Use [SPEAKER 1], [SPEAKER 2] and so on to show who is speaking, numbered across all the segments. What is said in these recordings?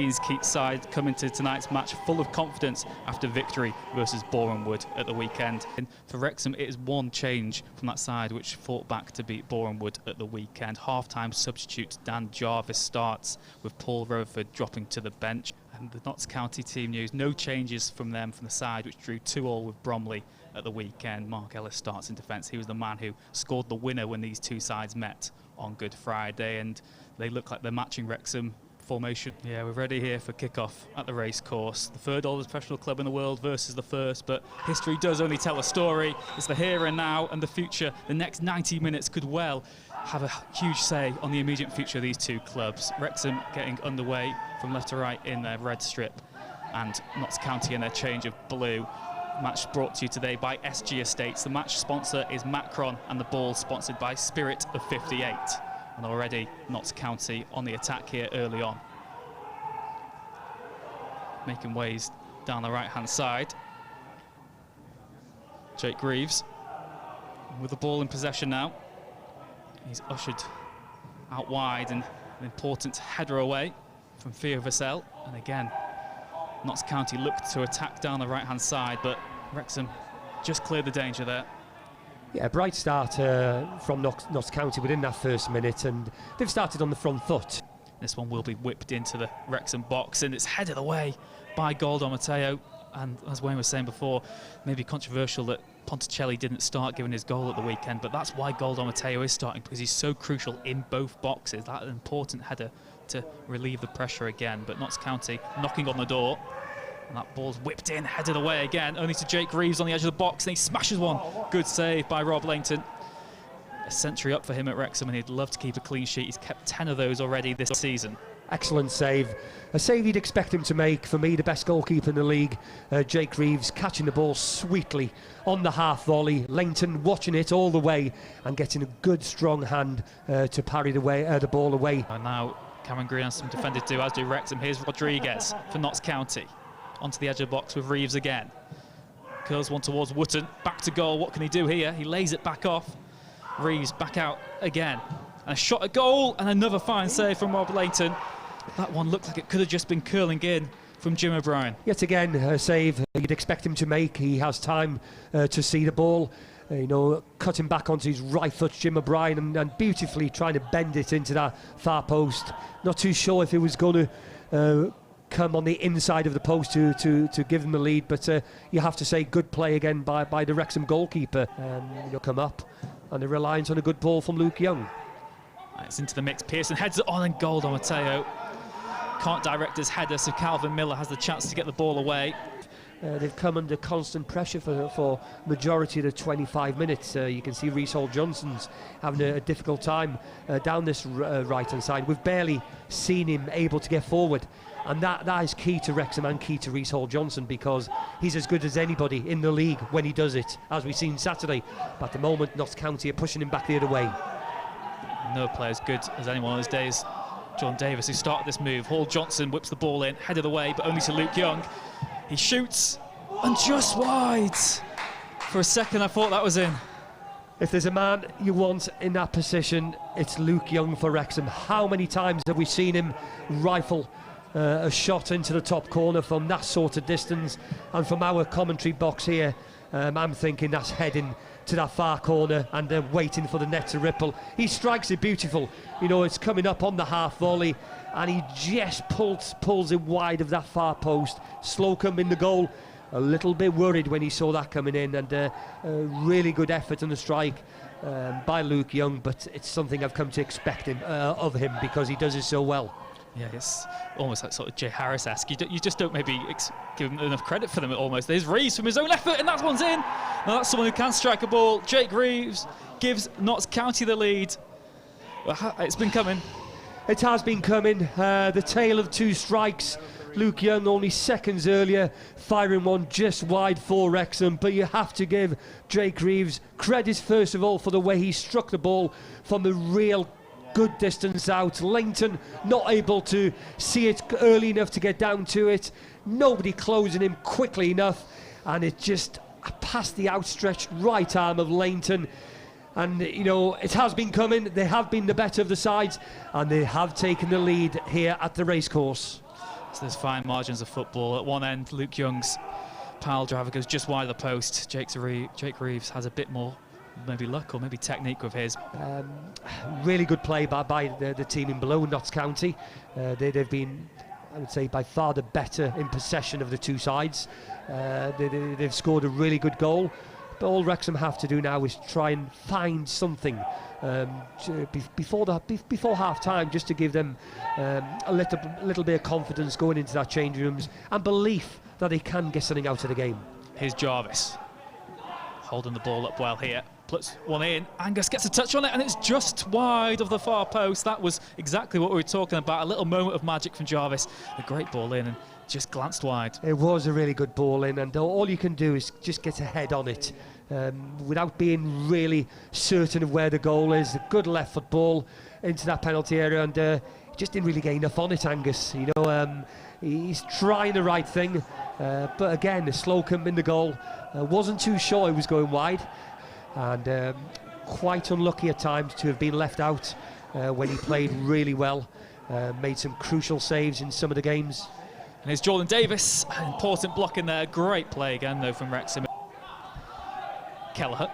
[SPEAKER 1] Dean's Keats side come into tonight's match full of confidence after victory versus Boreham Wood at the weekend. And for Wrexham, it is one change from that side which fought back to beat Boreham Wood at the weekend. Half-time substitute Dan Jarvis starts, with Paul Rutherford dropping to the bench. And the Notts County team news, no changes from them from the side which drew 2-2 with Bromley at the weekend. Mark Ellis starts in defence. He was the man who scored the winner when these two sides met on Good Friday, and they look like they're matching Wrexham formation. Yeah, we're ready here for kick-off at the racecourse. The third oldest professional club in the world versus the first, but history does only tell a story. It's the here and now and the future. The next 90 minutes could well have a huge say on the immediate future of these two clubs. Wrexham getting underway from left to right in their red strip, and Notts County in their change of blue. Match brought to you today by SG Estates. The match sponsor is Macron, and the ball sponsored by Spirit of 58. And already Notts County on the attack here early on, making ways down the right-hand side. Jake Greaves with the ball in possession now. He's ushered out wide, and an important header away from Theo Vassell. And again, Notts County looked to attack down the right-hand side, but Wrexham just cleared the danger there.
[SPEAKER 2] Yeah, bright start from Notts County within that first minute, and they've started on the front foot.
[SPEAKER 1] This one will be whipped into the Wrexham box, and it's headed away by Goldo Matteo. And as Wayne was saying before, maybe controversial that Ponticelli didn't start given his goal at the weekend, but that's why Goldo Matteo is starting, because he's so crucial in both boxes. That's an important header to relieve the pressure again. But Notts County knocking on the door, and that ball's whipped in, headed away again, only to Jake Greaves on the edge of the box, and he smashes one. Good save by Rob Langton. A century up for him at Wrexham, and he'd love to keep a clean sheet. He's kept 10 of those already this season.
[SPEAKER 2] Excellent save. A save you'd expect him to make. For me, the best goalkeeper in the league. Jake Greaves catching the ball sweetly on the half volley. Langton watching it all the way and getting a good strong hand to parry the ball away.
[SPEAKER 1] And now Cameron Green has some defenders do, as do Wrexham. Here's Rodriguez for Notts County. Onto the edge of the box with Reeves again. Curls one towards Wootton. Back to goal. What can he do here? He lays it back off. Reeves back out again. And a shot at goal, and another fine save from Rob Langton. That one looked like it could have just been curling in from Jim O'Brien.
[SPEAKER 2] Yet again, a save you'd expect him to make. He has time to see the ball. Cutting back onto his right foot, Jim O'Brien, and beautifully trying to bend it into that far post. Not too sure if it was going to come on the inside of the post to give them the lead, but you have to say good play again by the Wrexham goalkeeper. Come up, and a reliance on a good ball from Luke Young.
[SPEAKER 1] It's into the mix. Pearson heads it on, and Goldo Matteo can't direct his header, so Calvin Miller has the chance to get the ball away.
[SPEAKER 2] They've come under constant pressure for majority of the 25 minutes. You can see Reece Hall-Johnson's having a difficult time down this right-hand side. We've barely seen him able to get forward, and that is key to Wrexham and key to Reece Hall-Johnson, because he's as good as anybody in the league when he does it, as we've seen Saturday. But at the moment, Notts County are pushing him back the other way.
[SPEAKER 1] No player as good as anyone on those days. John Davis, who started this move. Hall-Johnson whips the ball in, headed away, but only to Luke Young. He shoots, and just wide. For a second, I thought that was in.
[SPEAKER 2] If there's a man you want in that position, it's Luke Young for Wrexham. How many times have we seen him rifle a shot into the top corner from that sort of distance? And from our commentary box here, I'm thinking that's heading to that far corner and waiting for the net to ripple. He strikes it beautiful. It's coming up on the half volley, and he just pulls it wide of that far post. Slocum in the goal, a little bit worried when he saw that coming in, and a really good effort on the strike by Luke Young, but it's something I've come to expect of him, because he does it so well.
[SPEAKER 1] Yeah, it's almost like sort of Jay Harris-esque. You just don't maybe give him enough credit for them almost. There's Reeves from his own effort, and that one's in. Now that's someone who can strike a ball. Jake Greaves gives Notts County the lead. Well, it's been coming.
[SPEAKER 2] It has been coming. The tale of two strikes. Luke Young only seconds earlier firing one just wide for Wrexham, but you have to give Jake Greaves credit first of all for the way he struck the ball from a real good distance out. Langton not able to see it early enough to get down to it. Nobody closing him quickly enough, and it just past the outstretched right arm of Langton. And it has been coming. They have been the better of the sides, and they have taken the lead here at the racecourse.
[SPEAKER 1] So there's fine margins of football. At one end, Luke Young's pile driver goes just wide of the post. Jake Reeves has a bit more maybe luck or maybe technique with his.
[SPEAKER 2] Really good play by the team in below, Notts County. They've been, I would say, by far the better in possession of the two sides. They've scored a really good goal. But all Wrexham have to do now is try and find something before half time, just to give them a little bit of confidence going into that change rooms and belief that they can get something out of the game.
[SPEAKER 1] Here's Jarvis holding the ball up well here, puts one in. Angus gets a touch on it and it's just wide of the far post. That was exactly what we were talking about, a little moment of magic from Jarvis. A great ball in and just glanced wide.
[SPEAKER 2] It was a really good ball in, and all you can do is just get a head on it without being really certain of where the goal is. A good left foot ball into that penalty area, and just didn't really get enough on it, Angus. You know, he's trying the right thing, but again, Slocum in the goal wasn't too sure he was going wide, and quite unlucky at times to have been left out when he played really well, made some crucial saves in some of the games.
[SPEAKER 1] And here's Jordan Davis, an important block in there. Great play again though from Wrexham. Kelleher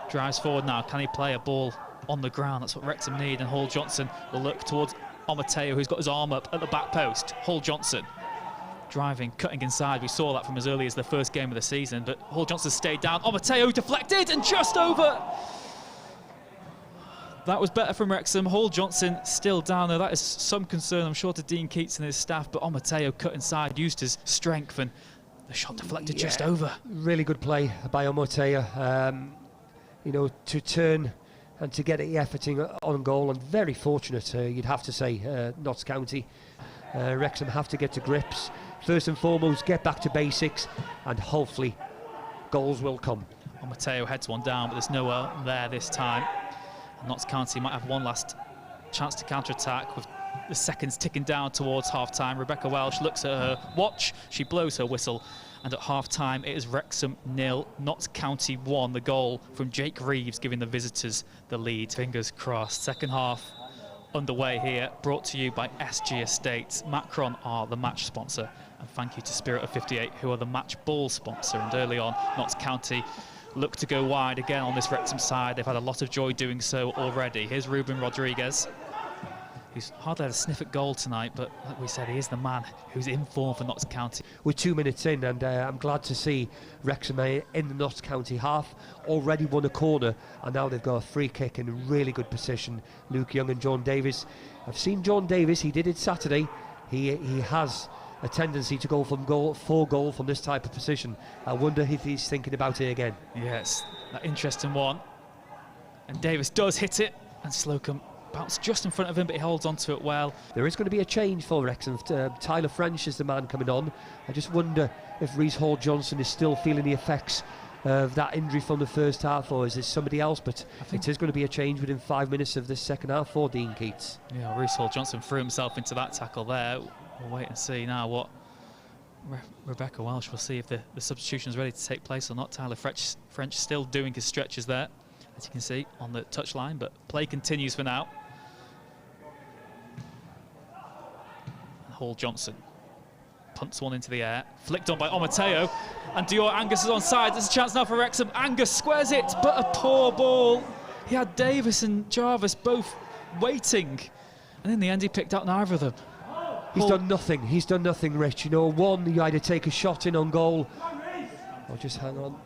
[SPEAKER 1] drives forward now. Can he play a ball on the ground? That's what Wrexham need. And Hall Johnson will look towards Omateo, who's got his arm up at the back post. Hall Johnson driving, cutting inside. We saw that from as early as the first game of the season, but Hall Johnson stayed down. Omateo deflected and just over. That was better from Wrexham. Hall Johnson still down there. That is some concern, I'm sure, to Dean Keats and his staff, but Omateo cut inside, used his strength, and the shot deflected just over. Really
[SPEAKER 2] good play by Omateo. You know, to turn and to get the efforting on goal, and very fortunate, you'd have to say, Notts County. Wrexham have to get to grips. First and foremost, get back to basics, and hopefully goals will come.
[SPEAKER 1] Omateo heads one down, but there's nowhere there this time. Notts County might have one last chance to counter-attack with the seconds ticking down towards half-time. Rebecca Welsh looks at her watch, she blows her whistle, and at half-time it is Wrexham 0, Notts County 1. The goal from Jake Reeves giving the visitors the lead. Fingers crossed. Second half underway here, brought to you by SG Estates. Macron are the match sponsor, and thank you to Spirit of 58, who are the match ball sponsor. And early on, Notts County look to go wide again on this Wrexham side. They've had a lot of joy doing so already. Here's Ruben Rodriguez, who's hardly had a sniff at goal tonight, but like we said, he is the man who's in form for Notts County.
[SPEAKER 2] We're 2 minutes in, and I'm glad to see Wrexham in the Notts County half, already won a corner, and now they've got a free kick in a really good position. Luke Young and John Davis. I've seen John Davis, he did it Saturday. He has a tendency to go for goal from this type of position. I wonder if he's thinking about it again.
[SPEAKER 1] Yes, that interesting one. And Davis does hit it, and Slocum bounced just in front of him, but he holds on to it well.
[SPEAKER 2] There is going to be a change for Wrexham. Tyler French is the man coming on. I just wonder if Rhys Hall Johnson is still feeling the effects of that injury from the first half, or is it somebody else? But I think it is going to be a change within 5 minutes of this second half for Dean Keats.
[SPEAKER 1] Yeah, Rhys Hall Johnson threw himself into that tackle there. We'll wait and see now what Rebecca Welsh will see if the substitution is ready to take place or not. Tyler French still doing his stretches there, as you can see on the touchline, but play continues for now. And Hall Johnson punts one into the air, flicked on by Omateo, and Dior Angus is onside. There's a chance now for Wrexham. Angus squares it, but a poor ball. He had Davis and Jarvis both waiting, and in the end he picked out neither of them.
[SPEAKER 2] He's done nothing. He's done nothing, Rich. You know, one, you either take a shot in on goal or just hang on.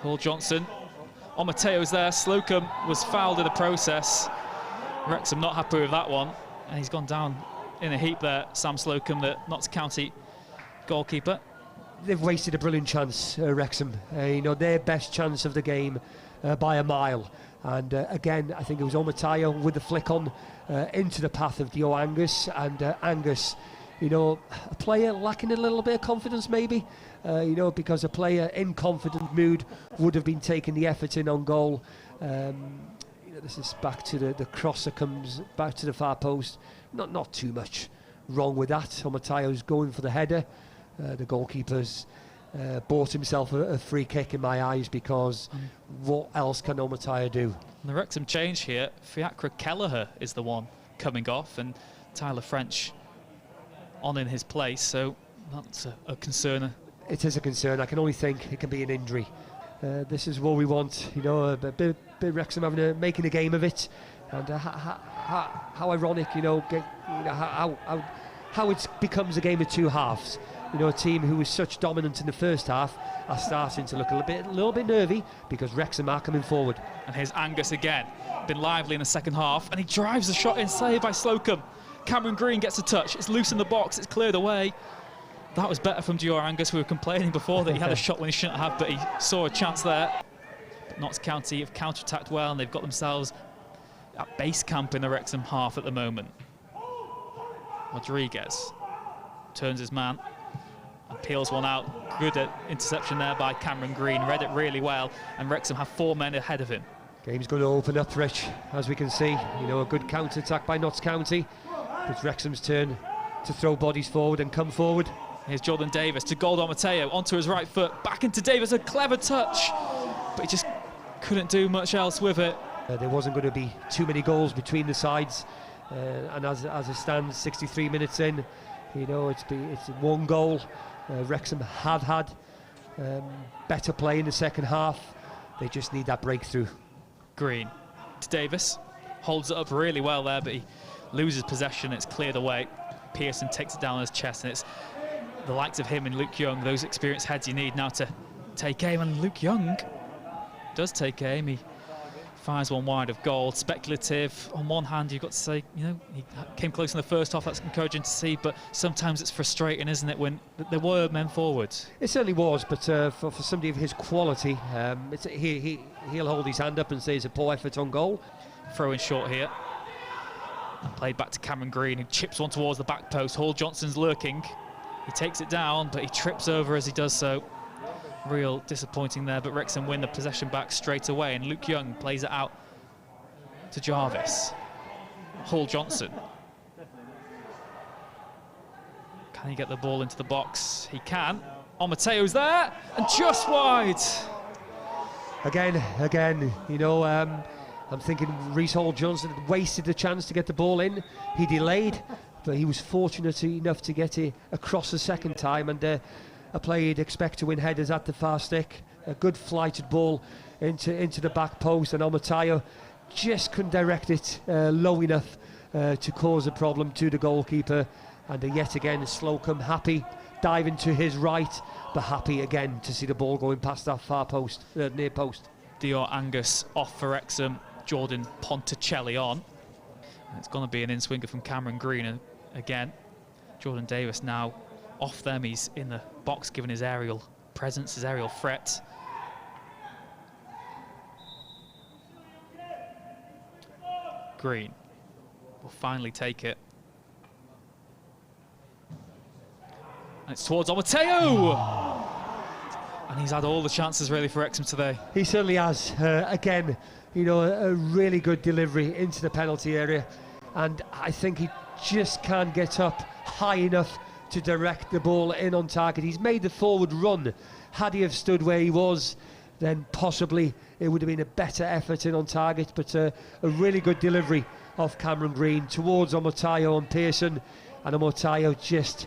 [SPEAKER 1] Hall Johnson. Omateo's there. Slocum was fouled in the process. Wrexham not happy with that one. And he's gone down in a heap there, Sam Slocum, the Notts County goalkeeper.
[SPEAKER 2] They've wasted a brilliant chance, Wrexham. You know, their best chance of the game by a mile. And again, I think it was Omateo with the flick on into the path of Dio Angus. And Angus, you know, a player lacking a little bit of confidence maybe, you know, because a player in confident mood would have been taking the effort in on goal. You know, this is back to the crosser comes back to the far post. Not too much wrong with that. Omateo's going for the header. The goalkeeper's bought himself a free kick in my eyes, because what else can Omateo do?
[SPEAKER 1] And the Wrexham change here, Fiacre Kelleher is the one coming off, and Tyler French on in his place, so that's a concern.
[SPEAKER 2] It is a concern. I can only think it can be an injury. This is what we want, you know, a bit Wrexham making a game of it, and how ironic, you know, how it becomes a game of two halves. You know, a team who was such dominant in the first half are starting to look a little bit nervy because Wrexham are coming forward.
[SPEAKER 1] And here's Angus again, been lively in the second half, and he drives the shot in, saved by Slocum. Cameron Green gets a touch, it's loose in the box, it's cleared away. That was better from Dior Angus. We were complaining before that he had a shot when he shouldn't have, but he saw a chance there. But Notts County have counter-attacked well, and they've got themselves at base camp in the Wrexham half at the moment. Rodriguez turns his man and peels one out. Good interception there by Cameron Green, read it really well, and Wrexham have 4 men ahead of him.
[SPEAKER 2] Game's going to open up, Rich, as we can see. You know, a good counter-attack by Notts County. It's Wrexham's turn to throw bodies forward and come forward.
[SPEAKER 1] Here's Jordan Davis to Goldo Mateo, onto his right foot, back into Davis, a clever touch, but he just couldn't do much else with it.
[SPEAKER 2] There wasn't going to be too many goals between the sides, and as it stands, 63 minutes in, you know, it's 1 goal. Wrexham have had better play in the second half. They just need that breakthrough. Green
[SPEAKER 1] to Davis, holds it up really well there, but he loses possession, it's cleared away. Pearson takes it down on his chest, and it's the likes of him and Luke Young, those experienced heads you need now to take aim, and Luke Young does take aim. He fires one wide of goal. Speculative. On one hand, you've got to say, you know, he came close in the first half, that's encouraging to see, but sometimes it's frustrating, isn't it, when there were men forward? It
[SPEAKER 2] certainly was, but for somebody of his quality, he'll hold his hand up and say it's a poor effort on goal.
[SPEAKER 1] Throw in short here. And played back to Cameron Green, who chips one towards the back post. Hall Johnson's lurking. He takes it down, but he trips over as he does so. Real disappointing there, but Wrexham win the possession back straight away, and Luke Young plays it out to Jarvis. Hall Johnson. Can he get the ball into the box? He can. Mateo's there, and just wide.
[SPEAKER 2] Again, you know, I'm thinking Reece Hall Johnson had wasted the chance to get the ball in. He delayed, but he was fortunate enough to get it across the second time, and a play you'd expect to win headers at the far stick. A good flighted ball into the back post, and Mateo just couldn't direct it low enough to cause a problem to the goalkeeper. And yet again, Slocum happy, diving to his right, but happy again to see the ball going past that far post, near post.
[SPEAKER 1] Dior Angus off for Wrexham, Jordan Ponticelli on. And it's going to be an in-swinger from Cameron Green again. Jordan Davis now off them, he's in the box given his aerial presence, his aerial threat. Green will finally take it. And it's towards Mateo! And he's had all the chances really for Wrexham today.
[SPEAKER 2] He certainly has. Again, you know, a really good delivery into the penalty area. And I think he just can't get up high enough to direct the ball in on target. He's made the forward run. Had he have stood where he was, then possibly it would have been a better effort in on target, but a really good delivery off Cameron Green towards Mateo and Pearson, and Mateo just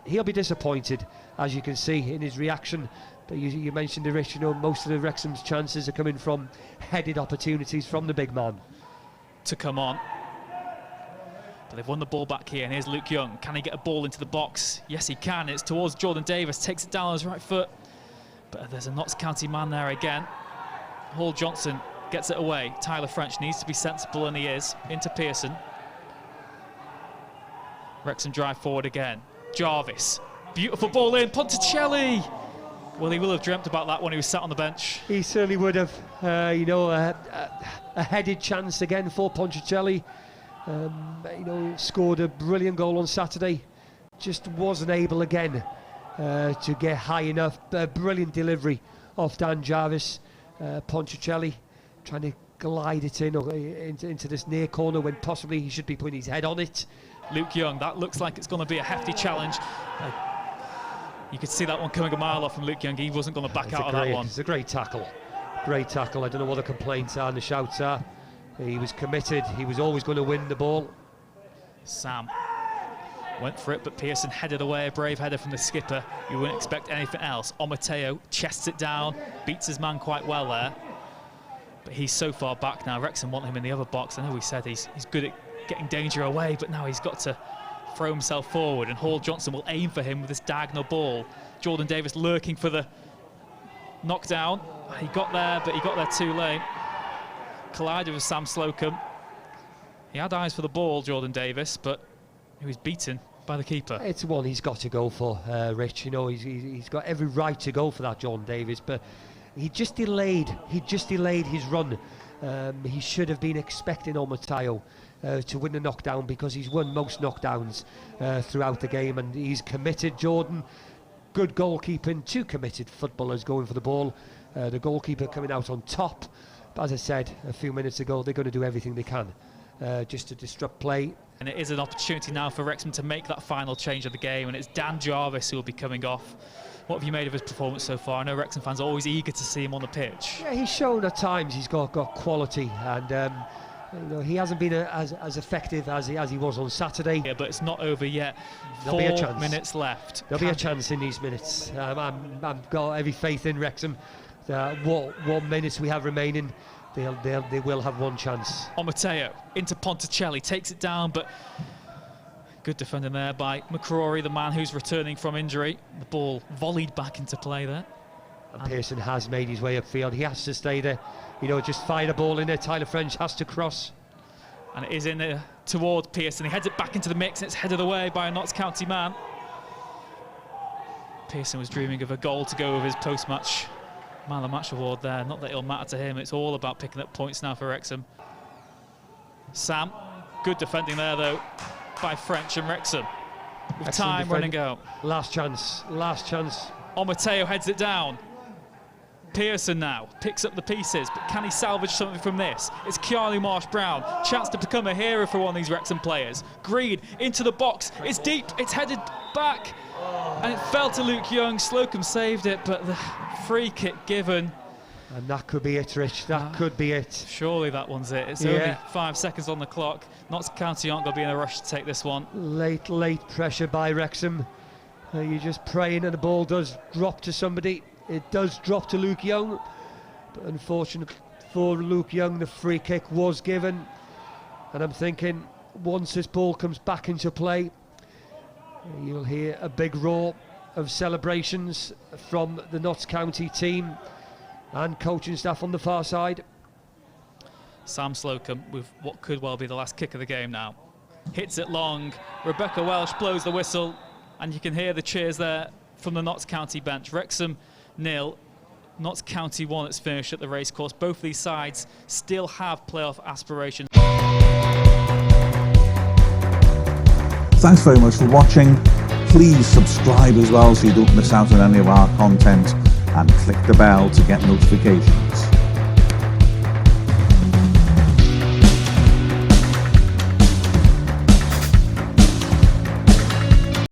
[SPEAKER 2] he'll be disappointed, as you can see in his reaction. But you mentioned it, Rich, you know, most of the Wrexham's chances are coming from headed opportunities from the big man.
[SPEAKER 1] To come on. But they've won the ball back here, and here's Luke Young. Can he get a ball into the box? Yes, he can. It's towards Jordan Davis, takes it down on his right foot. But there's a Notts County man there again. Hall Johnson gets it away. Tyler French needs to be sensible, and he is. Into Pearson. Wrexham drive forward again. Jarvis. Beautiful ball in. Ponticelli. Well, he will have dreamt about that when he was sat on the bench.
[SPEAKER 2] He certainly would have. You know, a headed chance again for Ponticelli. You know, scored a brilliant goal on Saturday. Just wasn't able again to get high enough. Brilliant delivery off Dan Jarvis. Ponticelli trying to glide it into this near corner when possibly he should be putting his head on it.
[SPEAKER 1] Luke Young, that looks like it's going to be a hefty challenge. You could see that one coming a mile off from Luke Young. He wasn't going to back out of that one.
[SPEAKER 2] It's a great tackle. Great tackle. I don't know what the complaints are and the shouts are. He was committed. He was always going to win the ball.
[SPEAKER 1] Sam Went for it, but Pearson headed away, a brave header from the skipper. You wouldn't expect anything else. Mateo chests it down, beats his man quite well there. But he's so far back now. Wrexham want him in the other box. I know we said he's good at getting danger away, but now he's got to throw himself forward, and Hall Johnson will aim for him with this diagonal ball. Jordan Davis lurking for the knockdown. He got there, but he got there too late. Collided with Sam Slocum. He had eyes for the ball, Jordan Davis, but he was beaten by the keeper.
[SPEAKER 2] It's one he's got to go for, Rich. You know, he's got every right to go for that, Jordan Davis, but he just delayed his run. He should have been expecting Mateo to win the knockdown, because he's won most knockdowns throughout the game, and he's committed. Jordan, good goalkeeping, two committed footballers going for the ball. The goalkeeper coming out on top. But as I said a few minutes ago, they're going to do everything they can just to disrupt play.
[SPEAKER 1] And it is an opportunity now for Wrexham to make that final change of the game, and it's Dan Jarvis who will be coming off. What have you made of his performance so far? I know Wrexham fans are always eager to see him on the pitch.
[SPEAKER 2] Yeah, he's shown at times he's got quality, and you know, he hasn't been as effective as he was on Saturday.
[SPEAKER 1] Yeah, but it's not over yet.
[SPEAKER 2] There'll be a chance.
[SPEAKER 1] 4 minutes left.
[SPEAKER 2] There'll be a chance in these minutes. I've got every faith in Wrexham. What minutes we have remaining, they will have one chance.
[SPEAKER 1] Mateo into Ponticelli, takes it down, but good defending there by McCrory, the man who's returning from injury. The ball volleyed back into play there.
[SPEAKER 2] And Pearson has made his way upfield. He has to stay there. You know, just fire the ball in there. Tyler French has to cross.
[SPEAKER 1] And it is in there towards Pearson. He heads it back into the mix, and it's headed away by a Notts County man. Pearson was dreaming of a goal to go with his post-match Man of the Match award there. Not that it'll matter to him. It's all about picking up points now for Wrexham. Sam, good defending there though by French and Wrexham. With time running out.
[SPEAKER 2] Last chance.
[SPEAKER 1] Mateo heads it down. Pearson now picks up the pieces, but can he salvage something from this? It's Keanu Marsh-Brown, chance to become a hero for one of these Wrexham players. Green into the box, it's deep, it's headed back, and it fell to Luke Young. Slocum saved it, but the free kick given.
[SPEAKER 2] And that could be it, Rich, that could be it.
[SPEAKER 1] Surely that one's it. It's only 5 seconds on the clock. Notts County aren't going to be in a rush to take this one.
[SPEAKER 2] Late pressure by Wrexham. You're just praying and the ball does drop to somebody. It does drop to Luke Young, but unfortunately for Luke Young, the free kick was given. And I'm thinking, once this ball comes back into play, you'll hear a big roar of celebrations from the Notts County team and coaching staff on the far side.
[SPEAKER 1] Sam Slocum with what could well be the last kick of the game now. Hits it long. Rebecca Welsh blows the whistle, and you can hear the cheers there from the Notts County bench. Wrexham 0, Notts County 1. It's finished at the racecourse. Both these sides still have playoff aspirations.
[SPEAKER 3] Thanks very much for watching. Please subscribe as well so you don't miss out on any of our content, and click the bell to get notifications.